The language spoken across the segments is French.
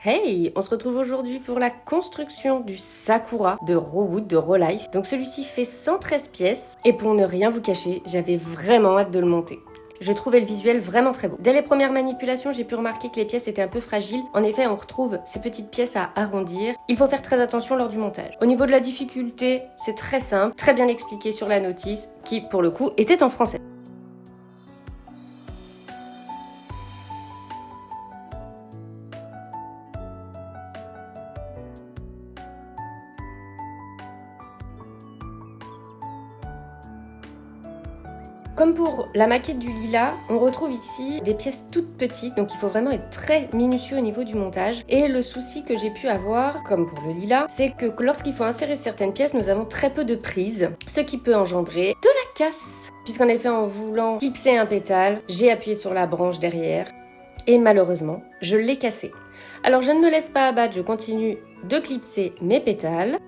Hey, on se retrouve aujourd'hui pour la construction du Sakura de Rawood de Rolife. Donc celui-ci fait 113 pièces et pour ne rien vous cacher, j'avais vraiment hâte de le monter. Je trouvais le visuel vraiment très beau. Dès les premières manipulations, j'ai pu remarquer que les pièces étaient un peu fragiles. En effet, on retrouve ces petites pièces à arrondir. Il faut faire très attention lors du montage. Au niveau de la difficulté, c'est très simple, très bien expliqué sur la notice, qui pour le coup était en français. Comme pour la maquette du lilas, on retrouve ici des pièces toutes petites, donc il faut vraiment être très minutieux au niveau du montage. Et le souci que j'ai pu avoir, comme pour le lilas, c'est que lorsqu'il faut insérer certaines pièces, nous avons très peu de prises, ce qui peut engendrer de la casse. Puisqu'en effet, en voulant clipser un pétale, j'ai appuyé sur la branche derrière, et malheureusement, je l'ai cassé. Alors je ne me laisse pas abattre, je continue de clipser mes pétales.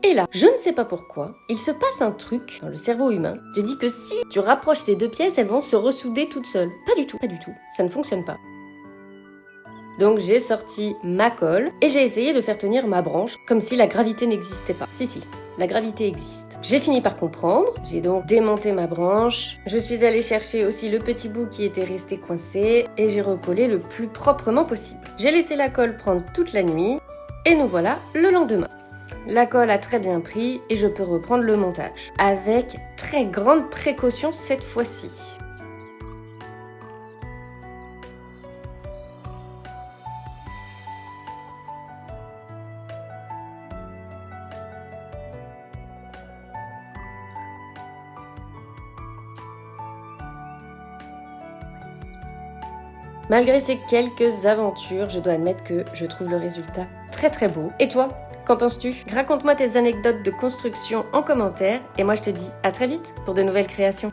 Et là, je ne sais pas pourquoi, il se passe un truc dans le cerveau humain. Je dis que si tu rapproches ces deux pièces, elles vont se ressouder toutes seules. Pas du tout, ça ne fonctionne pas. Donc j'ai sorti ma colle et j'ai essayé de faire tenir ma branche comme si la gravité n'existait pas. Si, la gravité existe. J'ai fini par comprendre, j'ai donc démonté ma branche. Je suis allée chercher aussi le petit bout qui était resté coincé et j'ai recollé le plus proprement possible. J'ai laissé la colle prendre toute la nuit et nous voilà le lendemain. La colle a très bien pris et je peux reprendre le montage. Avec très grande précaution cette fois-ci. Malgré ces quelques aventures, je dois admettre que je trouve le résultat très beau. Et toi ? Qu'en penses-tu ? Raconte-moi tes anecdotes de construction en commentaire et moi je te dis à très vite pour de nouvelles créations.